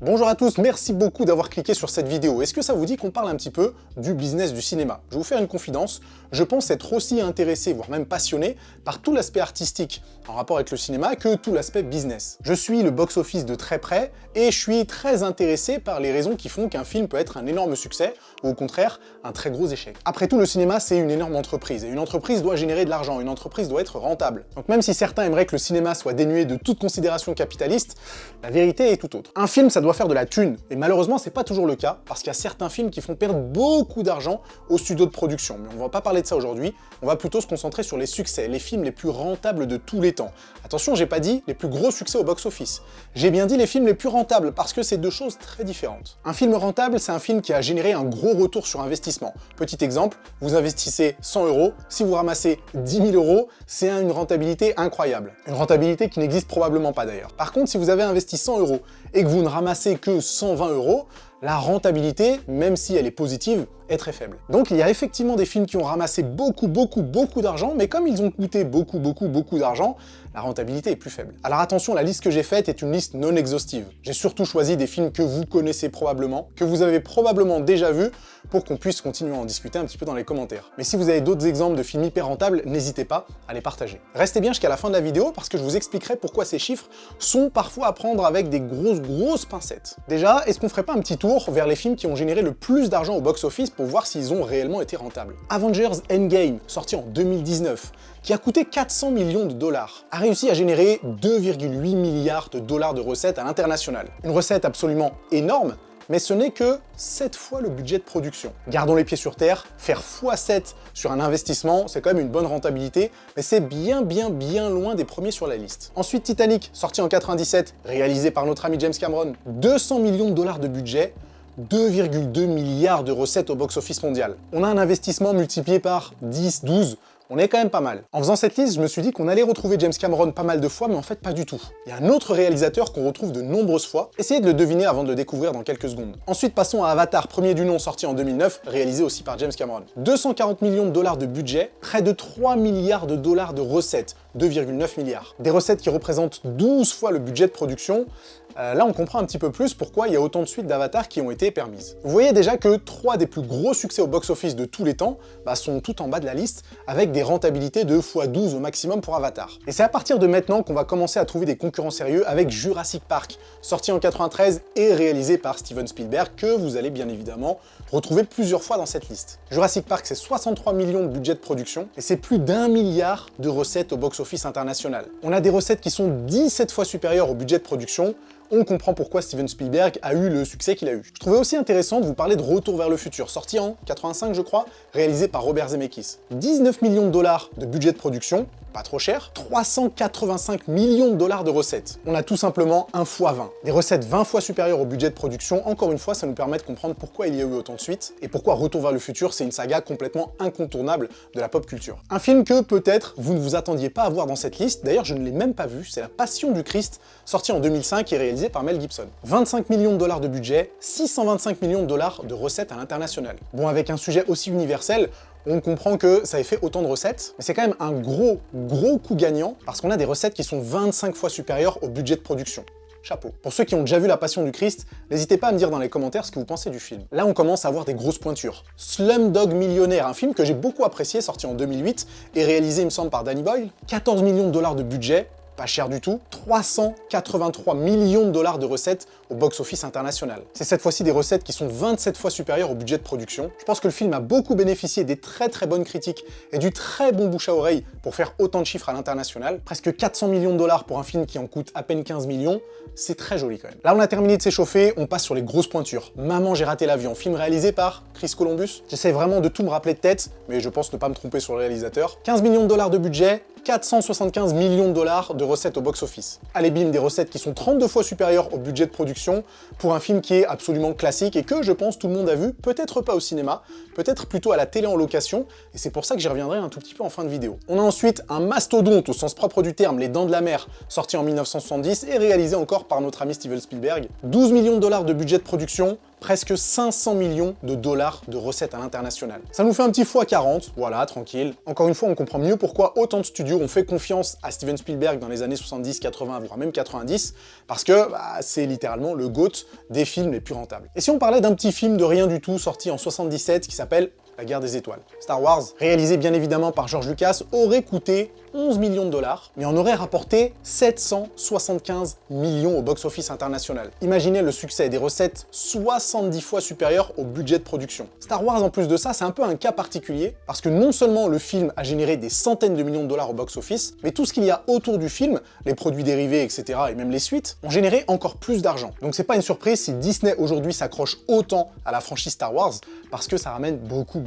Bonjour à tous, merci beaucoup d'avoir cliqué sur cette vidéo. Est-ce que ça vous dit qu'on parle un petit peu du business du cinéma? Je vais vous faire une confidence, je pense être aussi intéressé, voire même passionné, par tout l'aspect artistique en rapport avec le cinéma que tout l'aspect business. Je suis le box-office de très près et je suis très intéressé par les raisons qui font qu'un film peut être un énorme succès ou au contraire un très gros échec. Après tout, le cinéma c'est une énorme entreprise et une entreprise doit générer de l'argent, une entreprise doit être rentable. Donc même si certains aimeraient que le cinéma soit dénué de toute considération capitaliste, la vérité est tout autre. Un film, ça doit faire de la thune, et malheureusement c'est pas toujours le cas, parce qu'il y a certains films qui font perdre beaucoup d'argent aux studios de production. Mais on va pas parler de ça aujourd'hui, on va plutôt se concentrer sur les succès, les films les plus rentables de tous les temps. Attention, j'ai pas dit les plus gros succès au box-office. J'ai bien dit les films les plus rentables, parce que c'est deux choses très différentes. Un film rentable, c'est un film qui a généré un gros retour sur investissement. Petit exemple, vous investissez 100 €, si vous ramassez 10 000 €, c'est une rentabilité incroyable. Une rentabilité qui n'existe probablement pas d'ailleurs. Par contre, si vous avez investi 100 € et que vous ne ramassez que 120 €, la rentabilité, même si elle est positive, est très faible. Donc il y a effectivement des films qui ont ramassé beaucoup d'argent, mais comme ils ont coûté beaucoup d'argent, la rentabilité est plus faible. Alors attention, la liste que j'ai faite est une liste non exhaustive. J'ai surtout choisi des films que vous connaissez probablement, que vous avez probablement déjà vus, pour qu'on puisse continuer à en discuter un petit peu dans les commentaires. Mais si vous avez d'autres exemples de films hyper rentables, n'hésitez pas à les partager. Restez bien jusqu'à la fin de la vidéo parce que je vous expliquerai pourquoi ces chiffres sont parfois à prendre avec des grosses pincettes. Déjà, est-ce qu'on ferait pas un petit tour vers les films qui ont généré le plus d'argent au box-office pour voir s'ils ont réellement été rentables? Avengers Endgame, sorti en 2019, qui a coûté 400 millions de dollars, a réussi à générer 2,8 milliards de dollars de recettes à l'international. Une recette absolument énorme, mais ce n'est que 7 fois le budget de production. Gardons les pieds sur terre, faire x7 sur un investissement, c'est quand même une bonne rentabilité, mais c'est bien loin des premiers sur la liste. Ensuite, Titanic, sorti en 97, réalisé par notre ami James Cameron, 200 millions de dollars de budget, 2,2 milliards de recettes au box-office mondial. On a un investissement multiplié par 10, 12, on est quand même pas mal. En faisant cette liste, je me suis dit qu'on allait retrouver James Cameron pas mal de fois, mais en fait pas du tout. Il y a un autre réalisateur qu'on retrouve de nombreuses fois, essayez de le deviner avant de le découvrir dans quelques secondes. Ensuite, passons à Avatar, premier du nom, sorti en 2009, réalisé aussi par James Cameron. 240 millions de dollars de budget, près de 3 milliards de dollars de recettes, 2,9 milliards. Des recettes qui représentent 12 fois le budget de production. Là, on comprend un petit peu plus pourquoi il y a autant de suites d'Avatar qui ont été permises. Vous voyez déjà que 3 des plus gros succès au box-office de tous les temps sont tout en bas de la liste, avec des rentabilités de x12 au maximum pour Avatar. Et c'est à partir de maintenant qu'on va commencer à trouver des concurrents sérieux avec Jurassic Park, sorti en 93 et réalisé par Steven Spielberg, que vous allez bien évidemment retrouver plusieurs fois dans cette liste. Jurassic Park, c'est 63 millions de budget de production, et c'est plus d'1 milliard de recettes au box-office international. On a des recettes qui sont 17 fois supérieures au budget de production. On comprend pourquoi Steven Spielberg a eu le succès qu'il a eu. Je trouvais aussi intéressant de vous parler de Retour vers le futur, sorti en 85 je crois, réalisé par Robert Zemeckis. 19 millions de dollars de budget de production, pas trop cher, 385 millions de dollars de recettes. On a tout simplement 1 x 20. Des recettes 20 fois supérieures au budget de production, encore une fois, ça nous permet de comprendre pourquoi il y a eu autant de suites, et pourquoi Retour vers le futur, c'est une saga complètement incontournable de la pop culture. Un film que, peut-être, vous ne vous attendiez pas à voir dans cette liste, d'ailleurs je ne l'ai même pas vu, c'est La Passion du Christ, sorti en 2005 et réalisé par Mel Gibson. 25 millions de dollars de budget, 625 millions de dollars de recettes à l'international. Bon, avec un sujet aussi universel, on comprend que ça ait fait autant de recettes, mais c'est quand même un gros coup gagnant, parce qu'on a des recettes qui sont 25 fois supérieures au budget de production. Chapeau. Pour ceux qui ont déjà vu La Passion du Christ, n'hésitez pas à me dire dans les commentaires ce que vous pensez du film. Là, on commence à avoir des grosses pointures. Slumdog Millionnaire, un film que j'ai beaucoup apprécié, sorti en 2008, et réalisé, il me semble, par Danny Boyle. 14 millions de dollars de budget, pas cher du tout, 383 millions de dollars de recettes au box-office international. C'est cette fois-ci des recettes qui sont 27 fois supérieures au budget de production. Je pense que le film a beaucoup bénéficié des très bonnes critiques et du très bon bouche à oreille pour faire autant de chiffres à l'international. Presque 400 millions de dollars pour un film qui en coûte à peine 15 millions, c'est très joli quand même. Là, on a terminé de s'échauffer, on passe sur les grosses pointures. Maman, j'ai raté l'avion, film réalisé par Chris Columbus. J'essaie vraiment de tout me rappeler de tête, mais je pense ne pas me tromper sur le réalisateur. 15 millions de dollars de budget, 475 millions de dollars de recettes au box-office. Allez bim, des recettes qui sont 32 fois supérieures au budget de production pour un film qui est absolument classique et que je pense tout le monde a vu, peut-être pas au cinéma, peut-être plutôt à la télé en location, et c'est pour ça que j'y reviendrai un tout petit peu en fin de vidéo. On a ensuite un mastodonte au sens propre du terme, Les Dents de la Mer, sorti en 1970 et réalisé encore par notre ami Steven Spielberg. 12 millions de dollars de budget de production, presque 500 millions de dollars de recettes à l'international. Ça nous fait un petit x40, voilà, tranquille. Encore une fois, on comprend mieux pourquoi autant de studios ont fait confiance à Steven Spielberg dans les années 70, 80, voire même 90, parce que c'est littéralement le GOAT des films les plus rentables. Et si on parlait d'un petit film de rien du tout sorti en 77 qui s'appelle La Guerre des Étoiles. Star Wars, réalisé bien évidemment par George Lucas, aurait coûté 11 millions de dollars, mais en aurait rapporté 775 millions au box-office international. Imaginez le succès, des recettes 70 fois supérieures au budget de production. Star Wars, en plus de ça, c'est un peu un cas particulier, parce que non seulement le film a généré des centaines de millions de dollars au box-office, mais tout ce qu'il y a autour du film, les produits dérivés, etc., et même les suites, ont généré encore plus d'argent. Donc c'est pas une surprise si Disney aujourd'hui s'accroche autant à la franchise Star Wars, parce que ça ramène beaucoup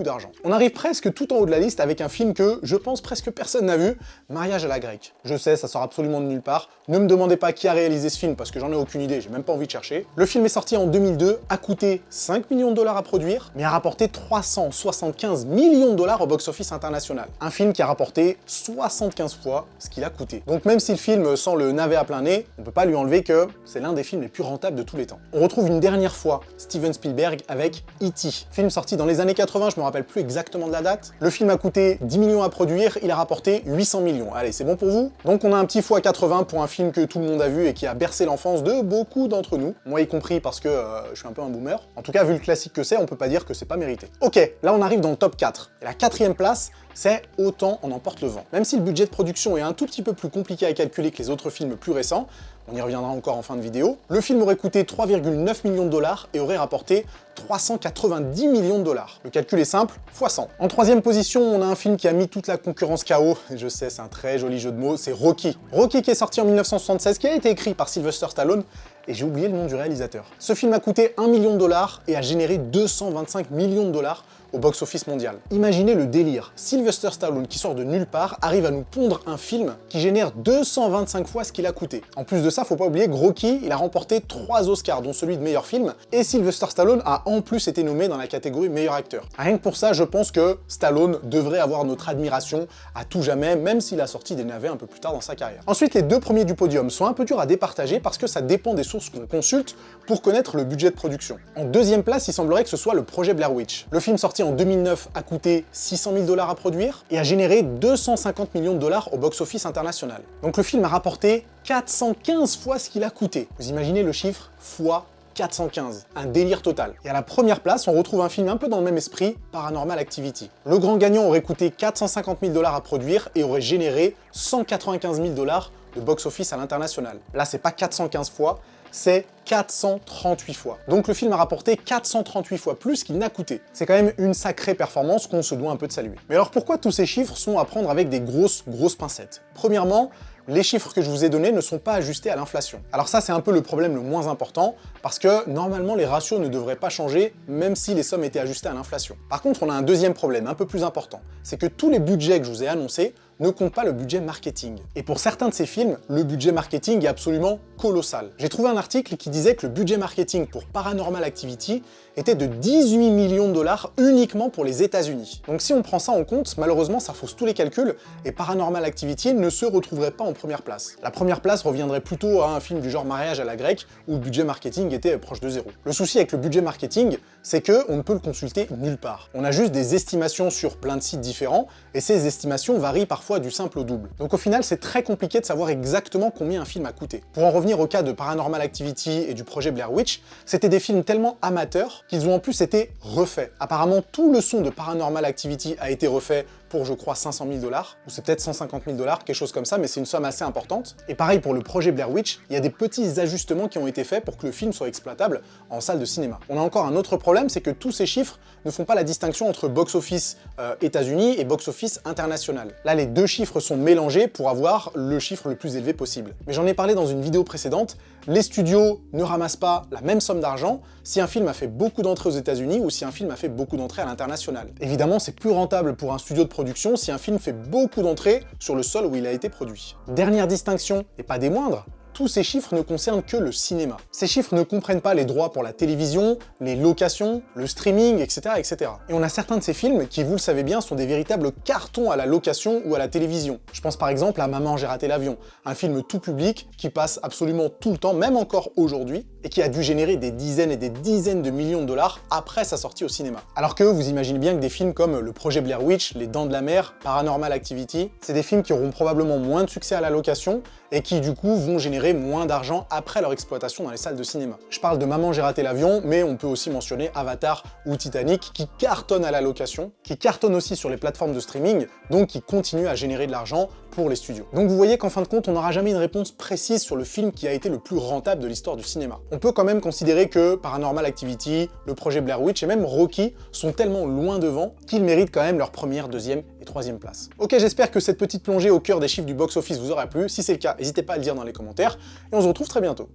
d'argent. On arrive presque tout en haut de la liste avec un film que je pense presque personne n'a vu, Mariage à la grecque. Je sais, ça sort absolument de nulle part. Ne me demandez pas qui a réalisé ce film parce que j'en ai aucune idée, j'ai même pas envie de chercher. Le film est sorti en 2002, a coûté 5 millions de dollars à produire, mais a rapporté 375 millions de dollars au box-office international. Un film qui a rapporté 75 fois ce qu'il a coûté. Donc même si le film sent le navet à plein nez, on peut pas lui enlever que c'est l'un des films les plus rentables de tous les temps. On retrouve une dernière fois Steven Spielberg avec E.T. Film sorti dans les années 80, je me rappelle plus exactement de la date. Le film a coûté 10 millions à produire, il a rapporté 800 millions. Allez, c'est bon pour vous? Donc on a un petit x80 pour un film que tout le monde a vu et qui a bercé l'enfance de beaucoup d'entre nous, moi y compris parce que je suis un peu un boomer. En tout cas, vu le classique que c'est, on peut pas dire que c'est pas mérité. Ok, là on arrive dans le top 4. Et la 4e place, c'est Autant on emporte le vent. Même si le budget de production est un tout petit peu plus compliqué à calculer que les autres films plus récents, on y reviendra encore en fin de vidéo, le film aurait coûté 3,9 millions de dollars et aurait rapporté 390 millions de dollars. Le calcul est simple, x 100. En 3e position, on a un film qui a mis toute la concurrence KO, je sais, c'est un très joli jeu de mots, c'est Rocky. Rocky qui est sorti en 1976, qui a été écrit par Sylvester Stallone, et j'ai oublié le nom du réalisateur. Ce film a coûté 1 million de dollars et a généré 225 millions de dollars au box-office mondial. Imaginez le délire. Sylvester Stallone, qui sort de nulle part, arrive à nous pondre un film qui génère 225 fois ce qu'il a coûté. En plus de ça, faut pas oublier que Rocky, il a remporté 3 Oscars, dont celui de meilleur film, et Sylvester Stallone a en plus été nommé dans la catégorie meilleur acteur. Rien que pour ça, je pense que Stallone devrait avoir notre admiration à tout jamais, même s'il a sorti des navets un peu plus tard dans sa carrière. Ensuite, les 2 premiers du podium sont un peu durs à départager parce que ça dépend des sources qu'on consulte pour connaître le budget de production. En 2e place, il semblerait que ce soit le projet Blair Witch. Le film sorti en 2009 a coûté 600 000 dollars à produire et a généré 250 millions de dollars au box-office international. Donc le film a rapporté 415 fois ce qu'il a coûté. Vous imaginez le chiffre fois 415, un délire total. Et à la première place, on retrouve un film un peu dans le même esprit, Paranormal Activity. Le grand gagnant aurait coûté 450 000 dollars à produire et aurait généré 195 000 dollars de box-office à l'international. Là, c'est pas 415 fois, c'est 438 fois. Donc le film a rapporté 438 fois plus qu'il n'a coûté. C'est quand même une sacrée performance qu'on se doit un peu de saluer. Mais alors pourquoi tous ces chiffres sont à prendre avec des grosses pincettes? Premièrement, les chiffres que je vous ai donnés ne sont pas ajustés à l'inflation. Alors ça, c'est un peu le problème le moins important, parce que normalement, les ratios ne devraient pas changer, même si les sommes étaient ajustées à l'inflation. Par contre, on a un deuxième problème, un peu plus important, c'est que tous les budgets que je vous ai annoncés ne comptent pas le budget marketing. Et pour certains de ces films, le budget marketing est absolument colossal. J'ai trouvé un article qui disait que le budget marketing pour Paranormal Activity était de 18 millions de dollars uniquement pour les États-Unis. Donc si on prend ça en compte, malheureusement ça fausse tous les calculs et Paranormal Activity ne se retrouverait pas en première place. La première place reviendrait plutôt à un film du genre Mariage à la grecque où le budget marketing était proche de zéro. Le souci avec le budget marketing, c'est qu'on ne peut le consulter nulle part. On a juste des estimations sur plein de sites différents et ces estimations varient parfois du simple au double. Donc au final, c'est très compliqué de savoir exactement combien un film a coûté. Pour en revenir au cas de Paranormal Activity et du projet Blair Witch, c'était des films tellement amateurs qu'ils ont en plus été refaits. Apparemment, tout le son de Paranormal Activity a été refait pour, je crois, 500 000 dollars, ou c'est peut-être 150 000 dollars, quelque chose comme ça, mais c'est une somme assez importante. Et pareil pour le projet Blair Witch, il y a des petits ajustements qui ont été faits pour que le film soit exploitable en salle de cinéma. On a encore un autre problème, c'est que tous ces chiffres ne font pas la distinction entre box-office États-Unis et box-office international. Là, les deux chiffres sont mélangés pour avoir le chiffre le plus élevé possible. Mais j'en ai parlé dans une vidéo précédente, les studios ne ramassent pas la même somme d'argent si un film a fait beaucoup d'entrées aux États-Unis ou si un film a fait beaucoup d'entrées à l'international. Évidemment, c'est plus rentable pour un studio de production si un film fait beaucoup d'entrées sur le sol où il a été produit. Dernière distinction, et pas des moindres, tous ces chiffres ne concernent que le cinéma. Ces chiffres ne comprennent pas les droits pour la télévision, les locations, le streaming, etc., etc. Et on a certains de ces films qui, vous le savez bien, sont des véritables cartons à la location ou à la télévision. Je pense par exemple à Maman, j'ai raté l'avion, un film tout public qui passe absolument tout le temps, même encore aujourd'hui, et qui a dû générer des dizaines et des dizaines de millions de dollars après sa sortie au cinéma. Alors que vous imaginez bien que des films comme Le Projet Blair Witch, Les Dents de la Mer, Paranormal Activity, c'est des films qui auront probablement moins de succès à la location et qui du coup vont générer moins d'argent après leur exploitation dans les salles de cinéma. Je parle de Maman j'ai raté l'avion, mais on peut aussi mentionner Avatar ou Titanic qui cartonnent à la location, qui cartonnent aussi sur les plateformes de streaming, donc qui continuent à générer de l'argent pour les studios. Donc vous voyez qu'en fin de compte, on n'aura jamais une réponse précise sur le film qui a été le plus rentable de l'histoire du cinéma. On peut quand même considérer que Paranormal Activity, Le Projet Blair Witch et même Rocky sont tellement loin devant qu'ils méritent quand même leur première, deuxième et troisième place. Ok, j'espère que cette petite plongée au cœur des chiffres du box-office vous aura plu. Si c'est le cas, n'hésitez pas à le dire dans les commentaires et on se retrouve très bientôt.